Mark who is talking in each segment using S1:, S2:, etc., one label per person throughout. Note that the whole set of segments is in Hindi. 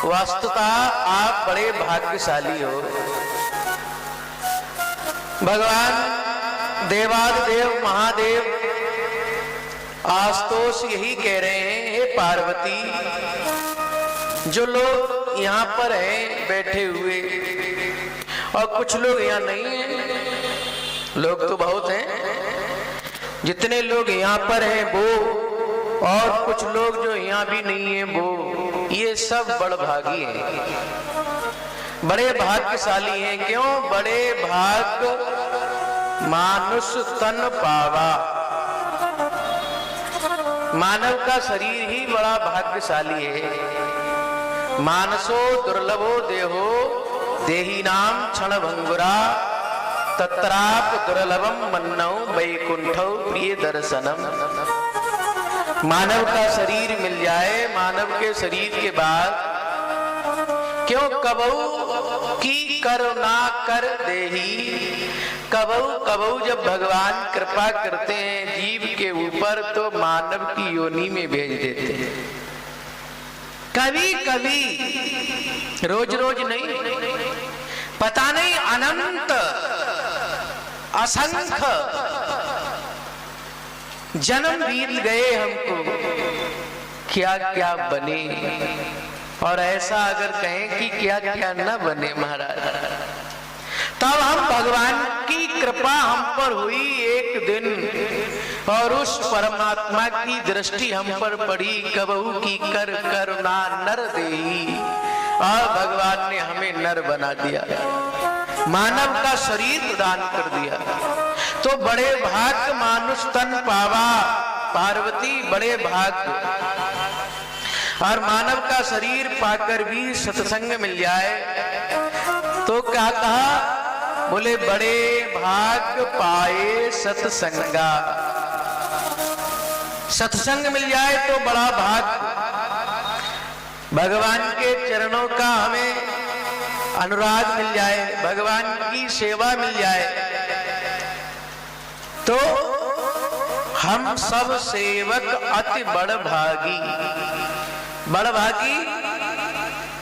S1: वस्तुतः आप बड़े भाग्यशाली हो। भगवान देवादिदेव महादेव आशुतोष यही कह रहे हैं, हे पार्वती, जो लोग यहाँ पर हैं बैठे हुए और कुछ लोग यहाँ नहीं हैं, लोग तो बहुत हैं, जितने लोग यहाँ पर हैं वो और कुछ लोग जो यहाँ भी नहीं हैं वो, ये सब बड़भागी हैं, बड़े भाग्यशाली हैं। क्यों? बड़े भाग्य मानुष तन पावा, मानव का शरीर ही बड़ा भाग्यशाली है। मानसो दुर्लभो देहो देही नाम क्षण भंगुरा तत्राप दुर्लभम मन्नौ वैकुंठौ प्रिय दर्शनम। मानव का शरीर मिल जाए, मानव के शरीर के बाद क्यों कबहू की करुणा कर देही, कबहू कबहू जब भगवान कृपा करते हैं जीव के ऊपर तो मानव की योनि में भेज देते हैं। कभी कभी, रोज रोज नहीं, पता नहीं अनंत असंख्य जन्म बीत गए हमको, क्या क्या बने, और ऐसा अगर कहें कि क्या क्या न बने महाराज, तब हम भगवान की कृपा हम पर हुई एक दिन और उस परमात्मा की दृष्टि हम पर पड़ी, कबहू की कर करुणा नर देही, और भगवान ने हमें नर बना दिया, मानव का शरीर प्रदान कर दिया। तो बड़े भाग्य मानुष तन पावा, पार्वती बड़े भाग्य, और मानव का शरीर पाकर भी सत्संग मिल जाए तो क्या कहा? बोले बड़े भाग्य पाए सत्संगा, सत्संग मिल जाए तो बड़ा भाग्य, भगवान के चरणों का हमें अनुराग मिल जाए, भगवान की सेवा मिल जाए, तो हम सब सेवक अति बड़भागी, बड़भागी,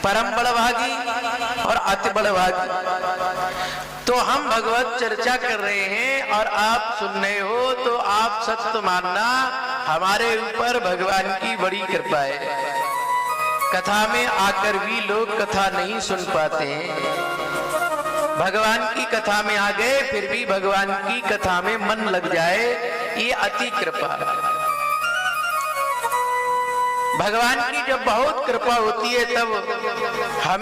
S1: परम बड़भागी और अति बड़भागी। तो हम भगवत चर्चा कर रहे हैं और आप सुन रहे हो, तो आप सत्य मानना हमारे ऊपर भगवान की बड़ी कृपा है। कथा में आकर भी लोग कथा नहीं सुन पाते हैं, भगवान की कथा में आ गए फिर भी भगवान की कथा में मन लग जाए, ये अति कृपा। भगवान की जब बहुत कृपा होती है तब हम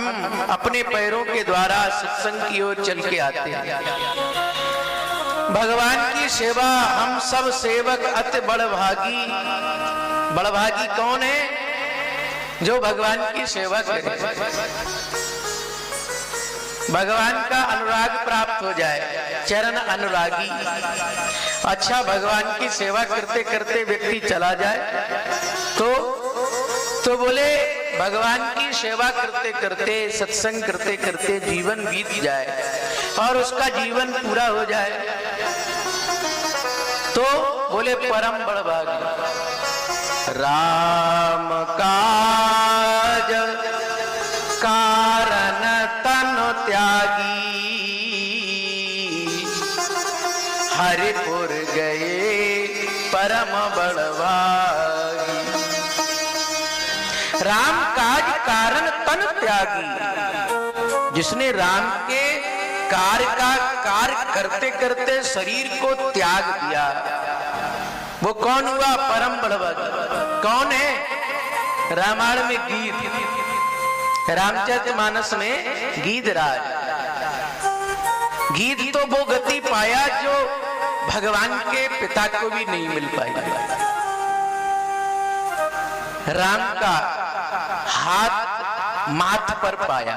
S1: अपने पैरों के द्वारा सत्संग की ओर चल के आते हैं। भगवान की सेवा, हम सब सेवक अति बड़भागी। बड़भागी कौन है? जो भगवान की सेवा करे, भगवान का अनुराग प्राप्त हो जाए, चरण अनुरागी। अच्छा, भगवान की सेवा करते करते व्यक्ति चला जाए तो बोले भगवान की सेवा करते करते, सत्संग करते करते जीवन बीत जाए और उसका जीवन पूरा हो जाए तो बोले परम बड़भागी। राम काज कारण तनु त्यागी, हरिपुर गए परम बड़भागी। राम काज कारण तन त्यागी, जिसने राम के कार्य का कार्य करते करते शरीर को त्याग दिया, वो कौन हुआ? परम बड़भागी। कौन है? रामायण में गीत, रामचरितमानस में गीधराज। गीत तो वो गति पाया जो भगवान के पिता को भी नहीं मिल पाई। राम का हाथ माथ पर पाया,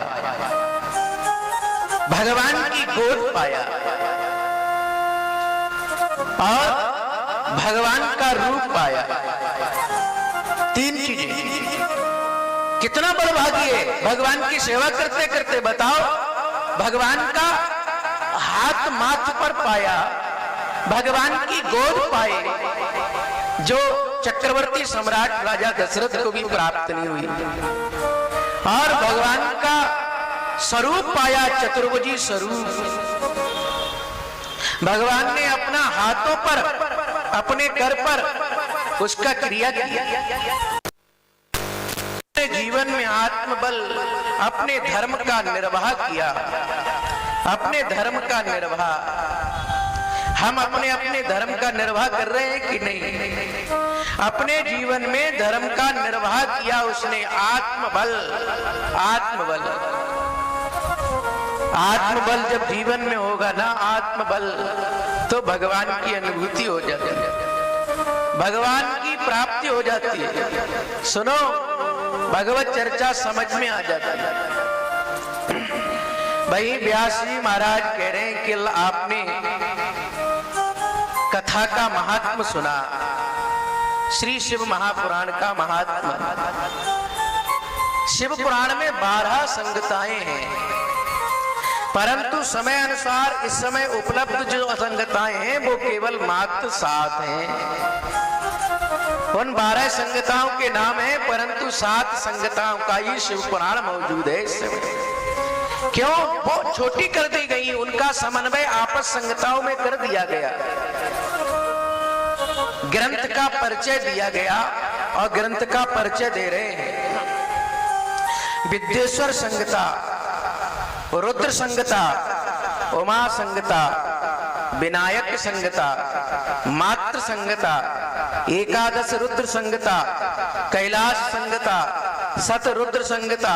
S1: भगवान की गोद पाया और भगवान का रूप पाया। तीन चीजें। कितना बड़भागी है भगवान की सेवा करते करते। बताओ, भगवान का हाथ माथ पर पाया, भगवान की गोद पाए, जो चक्रवर्ती सम्राट राजा दशरथ को भी प्राप्त नहीं हुई, और भगवान का स्वरूप पाया, चतुर्भुजी स्वरूप। भगवान ने अपना हाथों पर, अपने कर पर उसका क्रिया किया। अपने जीवन में आत्मबल, अपने धर्म का निर्वाह किया, अपने धर्म का निर्वाह। हम अपने अपने धर्म का निर्वाह कर रहे हैं कि नहीं? अपने जीवन में धर्म का निर्वाह किया उसने। आत्मबल, आत्मबल, आत्मबल जब जीवन में होगा ना, आत्मबल, तो भगवान की अनुभूति हो जाती है, भगवान की प्राप्ति हो जाती है। सुनो, भगवत चर्चा समझ में आ जाती है। भाई व्यास जी महाराज कह रहे हैं कि आपने कथा का महात्म सुना, श्री शिव महापुराण का महात्मा। शिव पुराण में 12 संगताएं हैं, परंतु समय अनुसार इस समय उपलब्ध जो संगताएं हैं वो केवल मात्र 7 हैं। उन 12 संगताओं के नाम हैं, परंतु 7 संगताओं का ही शिव पुराण मौजूद है इस समय। क्यों? वो छोटी कर दी गई, उनका समन्वय आपस संगताओं में कर दिया गया, ग्रंथ का परिचय दिया गया और ग्रंथ का परिचय दे रहे हैं। विद्येश्वर संगता, रुद्र संगता, उमा संगता, विनायक संगता, मात्र संगता, एकादश रुद्र संगता, कैलाश संगता, सत रुद्र संगता,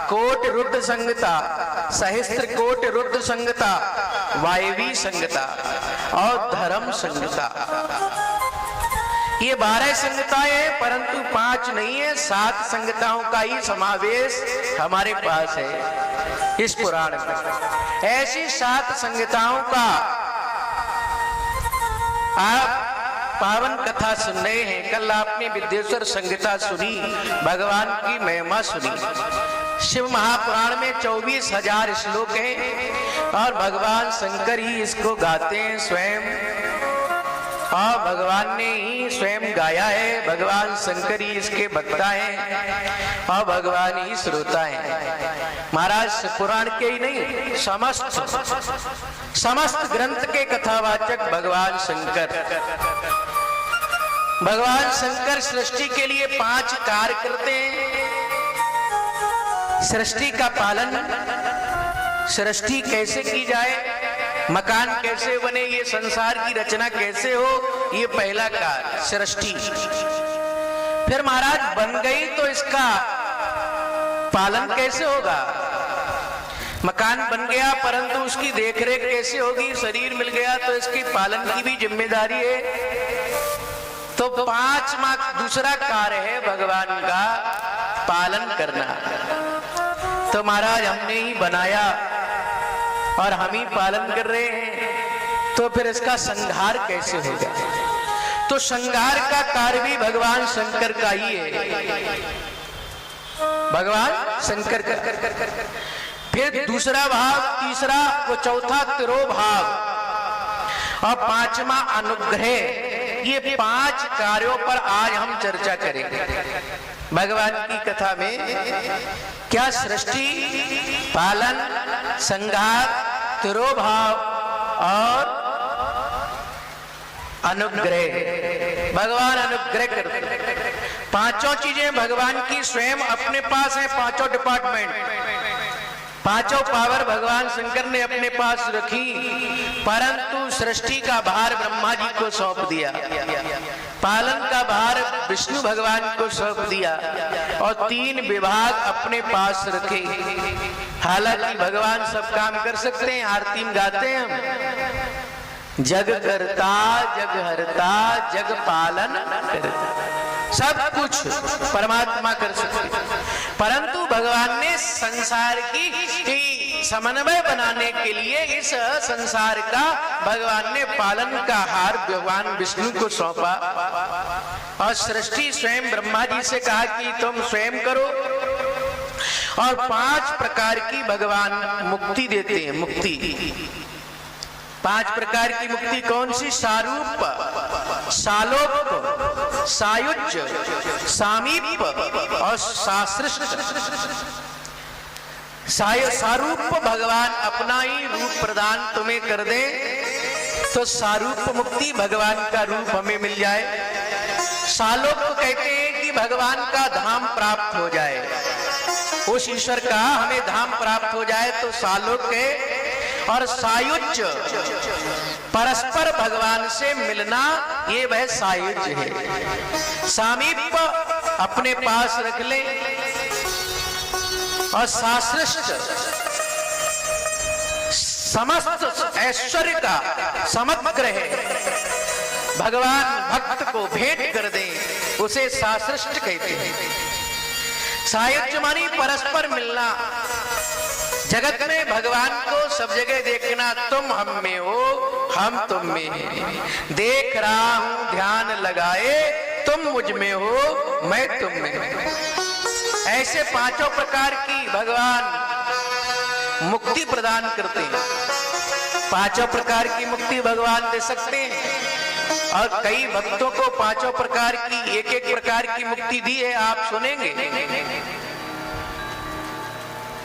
S1: कोट रुद्र संगता, सहस्त्र कोट रुद्र संगता, वायवी संगता और धर्म संगता। ये 12 संगताएं हैं, परंतु 5 नहीं है, 7 संगताओं का ही समावेश हमारे पास है इस पुराण में। ऐसी 7 संगताओं का आप पावन कथा सुन रहे हैं। कल आपने विद्येश्वर संगीता सुनी, भगवान की महिमा सुनी। शिव महापुराण में 24,000 श्लोक हैं और भगवान शंकर ही इसको गाते हैं स्वयं, और भगवान ने ही स्वयं गाया है। भगवान शंकर ही इसके वक्ता हैं और भगवान ही श्रोता हैं। महाराज पुराण के ही नहीं, समस्त ग्रंथ के कथावाचक भगवान शंकर। भगवान शंकर सृष्टि के लिए 5 कार्य करते हैं। सृष्टि का पालन, सृष्टि कैसे की जाए, मकान कैसे बने, ये संसार की रचना कैसे हो, ये पहला कार्य सृष्टि। फिर महाराज बन गई तो इसका पालन कैसे होगा? मकान बन गया परंतु उसकी देखरेख कैसे होगी? शरीर मिल गया तो इसकी पालन की भी जिम्मेदारी है। तो 5वां दूसरा कार्य है भगवान का पालन करना। तो महाराज हमने ही बनाया और हम ही पालन कर रहे हैं, तो फिर इसका संहार कैसे होगा? तो संहार का कार्य भी भगवान शंकर का ही है, भगवान शंकर का। फिर दूसरा भाव, तीसरा, वो चौथा तिरोभाव और 5वां अनुग्रह। ये 5 कार्यों पर आज हम चर्चा करेंगे भगवान की कथा में। क्या सृष्टि, पालन, संहार, तिरोभाव और अनुग्रह। भगवान अनुग्रह करते। 5 चीजें भगवान की स्वयं अपने पास है, 5 डिपार्टमेंट, 5 पावर भगवान शंकर ने अपने पास रखी, परंतु सृष्टि का भार ब्रह्मा जी को सौंप दिया, पालन का भार विष्णु भगवान को सौंप दिया और 3 विभाग अपने पास रखे। हालांकि भगवान सब काम कर सकते हैं, आरती में गाते हैं हम, जग करता, जग हरता, जग पालन करता, सब कुछ परमात्मा कर सकते, परंतु भगवान ने संसार की समन्वय बनाने के लिए इस संसार का भगवान ने पालन का हार भगवान विष्णु को सौंपा और सृष्टि स्वयं ब्रह्मा जी से कहा कि तुम स्वयं करो। और 5 प्रकार की भगवान मुक्ति देते हैं। मुक्ति 5 प्रकार की मुक्ति कौन सी? सारूप, सालोक, सायुज्य, सामीप्य और सासृष्ट। सारूप भगवान अपना ही रूप प्रदान तुम्हें कर दे तो सारूप मुक्ति भगवान का रूप हमें मिल जाए। सालोक कहते हैं कि भगवान का धाम प्राप्त हो जाए, उस ईश्वर का हमें धाम प्राप्त हो जाए तो सालोक है। और सायुज्य परस्पर भगवान से मिलना, ये वह सायुज्य है। सामीप्य अपने पास रख ले और सासृष्ट समस्त ऐश्वर्य का समग्र है, भगवान भक्त को भेंट कर दे, उसे सासृष्ट कहते हैं। सायुज्य मानी परस्पर मिलना, जगत में भगवान को सब जगह देखना, तुम हम में हो हम तुम में हैं, देख रहा हूं ध्यान लगाए, तुम मुझ में हो मैं तुम में हूं। ऐसे पांचों प्रकार की भगवान मुक्ति प्रदान करते हैं। पांचों प्रकार की मुक्ति भगवान दे सकते हैं और कई भक्तों को पांचों प्रकार की एक एक प्रकार की मुक्ति दी है, आप सुनेंगे।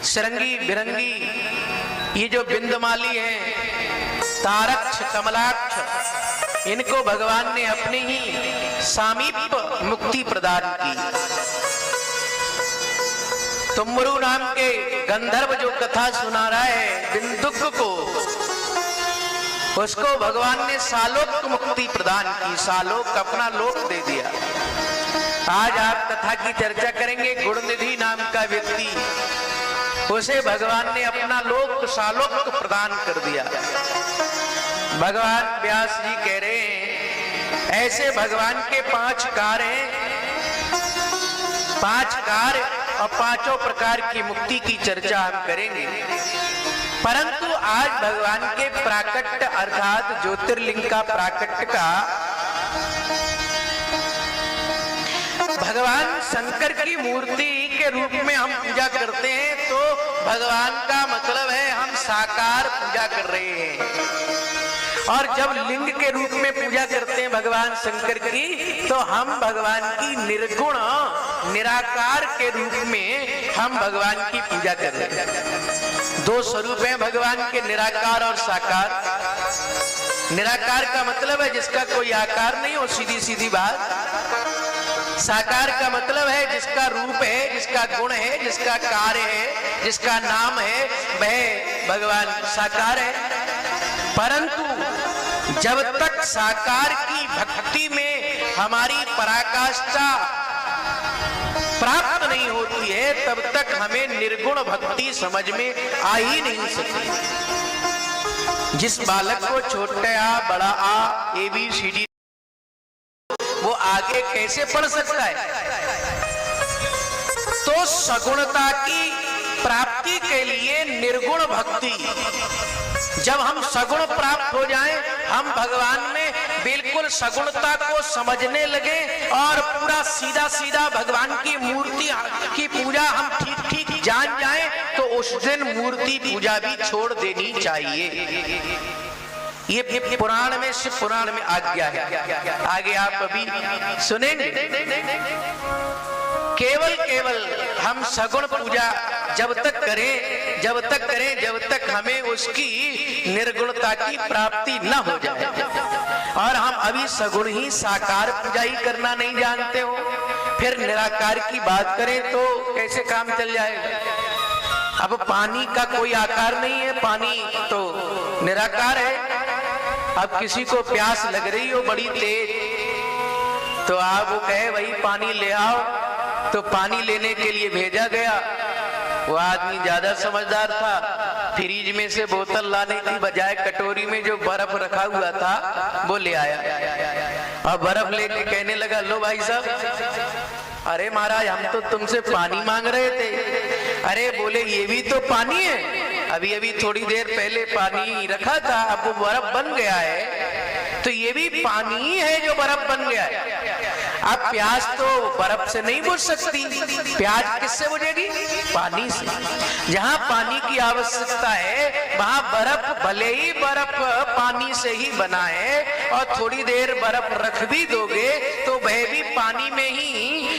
S1: सरंगी बिरंगी ये जो बिंदमाली हैं, तारक्ष कमलाक्ष, इनको भगवान ने अपने ही सामीप्य मुक्ति प्रदान की। तुम्बरु नाम के गंधर्व जो कथा सुना रहा है बिंदुक को, उसको भगवान ने सालोक मुक्ति प्रदान की, सालोक अपना लोक दे दिया। आज आप कथा की चर्चा करेंगे, गुणनिधि नाम का व्यक्ति, उसे भगवान ने अपना लोक सालोक प्रदान कर दिया। भगवान व्यास जी कह रहे हैं ऐसे भगवान के 5 कार्य हैं, 5 कार्य और पांचों प्रकार की मुक्ति की चर्चा हम करेंगे। परंतु आज भगवान के प्राकट्य अर्थात ज्योतिर्लिंग का प्राकट्य का भगवान शंकर की मूर्ति के रूप में हम पूजा करते हैं, तो भगवान का मतलब है हम साकार पूजा कर रहे हैं। और जब लिंग के रूप में पूजा करते हैं भगवान शंकर की, तो हम भगवान की निर्गुण निराकार के रूप में हम भगवान की पूजा कर रहे हैं। 2 स्वरूप हैं भगवान के, निराकार और साकार। निराकार का मतलब है जिसका कोई आकार नहीं हो, सीधी सीधी बात। साकार का मतलब है जिसका रूप है, जिसका गुण है, जिसका कार्य है, जिसका नाम है, वह भगवान साकार है। परंतु जब तक साकार की भक्ति में हमारी पराकाष्ठा प्राप्त नहीं होती है, तब तक हमें निर्गुण भक्ति समझ में आ ही नहीं सकती। जिस बालक को छोटे आ बड़ा आ ABCD वो आगे कैसे पढ़ सकता है? तो सगुणता की प्राप्ति के लिए निर्गुण भक्ति, जब हम सगुण प्राप्त हो जाएं, हम भगवान में बिल्कुल सगुणता को समझने लगे और पूरा सीधा सीधा भगवान की मूर्ति की पूजा हम ठीक ठीक जान जाएं, तो उस दिन मूर्ति पूजा भी छोड़ देनी चाहिए। ये पुराण में, शिव पुराण में आज्ञा है, आगे आप अभी सुनेंगे। केवल हम सगुण पूजा जब तक करें जब तक हमें उसकी निर्गुणता की प्राप्ति न हो जाए। और हम अभी सगुण ही साकार पूजा ही करना नहीं जानते हो, फिर निराकार की बात करें तो कैसे काम चल जाएगा? अब पानी का कोई आकार नहीं है, पानी तो निराकार है। अब किसी को प्यास लग रही हो बड़ी तेज, तो आप वो कहे भाई पानी ले आओ, तो पानी लेने के लिए भेजा गया। वो आदमी ज्यादा समझदार था, फ्रिज में से बोतल लाने की बजाय कटोरी में जो बर्फ रखा हुआ था वो ले आया और बर्फ लेके कहने लगा, लो भाई साहब। अरे महाराज हम तो तुमसे पानी मांग रहे थे। अरे बोले ये भी तो पानी है, अभी अभी थोड़ी देर पहले पानी रखा था, अब वो बर्फ बन गया है, तो ये भी पानी ही है जो बर्फ बन गया है। अब प्यास तो बर्फ से नहीं बुझ सकती, प्यास किससे बुझेगी? पानी से। जहां पानी की आवश्यकता है वहां बर्फ, भले ही बर्फ पानी से ही बना है और थोड़ी देर बर्फ रख भी दोगे तो वह भी पानी में ही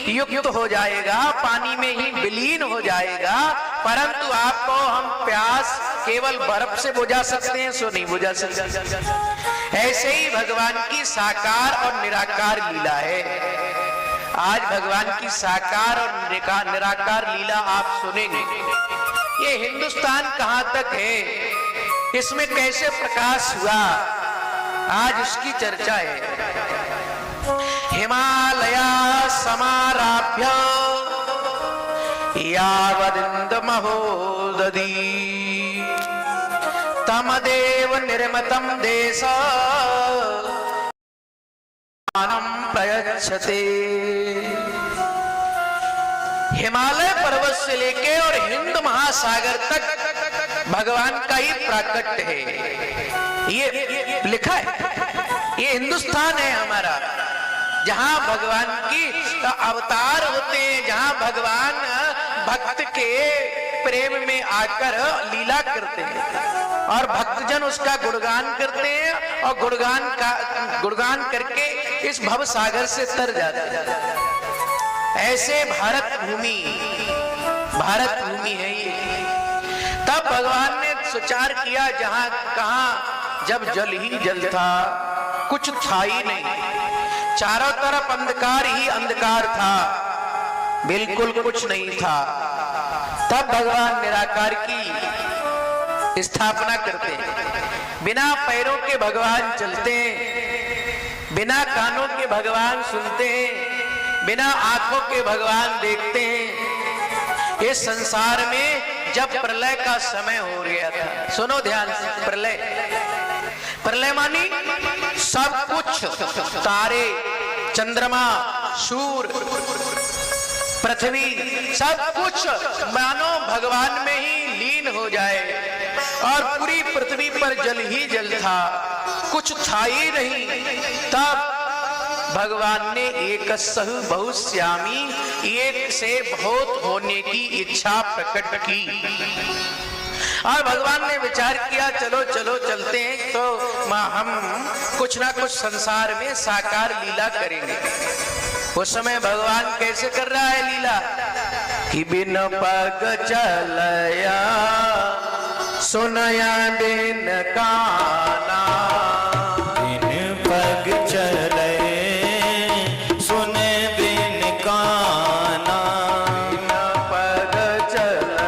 S1: युक्त हो जाएगा, पानी में ही विलीन हो जाएगा। परंतु आपको हम प्यास केवल बर्फ से बुझा सकते हैं, सो नहीं बुझा सकते। ऐसे ही भगवान की साकार और निराकार लीला है। आज भगवान की साकार और निराकार लीला आप सुनेंगे। ये हिंदुस्तान कहां तक है, इसमें कैसे प्रकाश हुआ, आज उसकी चर्चा है। हिमालय समाराभ्य यावदिन्दमहोदधी तमदेव निर्मतम देश प्रयच्छते। हिमालय पर्वत से लेके और हिंद महासागर तक भगवान का ही प्राकट्य है। ये लिखा है, ये हिंदुस्तान है हमारा, जहां भगवान की अवतार होते हैं, जहां भगवान भक्त के प्रेम में आकर लीला करते हैं और भक्तजन उसका गुणगान करते हैं और गुणगान करके इस भव सागर से तर जाते हैं। ऐसे भारत भूमि है ये। तब भगवान ने सुचार किया, जहां कहां जब जल ही जल था, कुछ था ही नहीं, चारों तरफ अंधकार ही अंधकार था, बिल्कुल कुछ नहीं था। तब भगवान निराकार की स्थापना करते हैं। बिना पैरों के भगवान चलते हैं, बिना कानों के भगवान सुनते हैं, बिना आंखों के भगवान देखते हैं। इस संसार में जब प्रलय का समय हो गया था, सुनो ध्यान से, प्रलय मानी सब कुछ, तारे, चंद्रमा, सूर्य, पृथ्वी, सब कुछ मानो भगवान में ही लीन हो जाए और पूरी पृथ्वी पर जल ही जल था, कुछ था ही नहीं। तब भगवान ने एक सहु बहुश्यामी, एक से बहुत होने की इच्छा प्रकट की और भगवान ने विचार किया, चलो चलो चलते हैं, तो हम कुछ ना कुछ संसार में साकार लीला करेंगे। उस समय भगवान कैसे कर रहा है लीला कि बिन पग चलया सुनया बिन काना,
S2: बिन पग चले सुने बिन काना,
S1: बिन पग चलया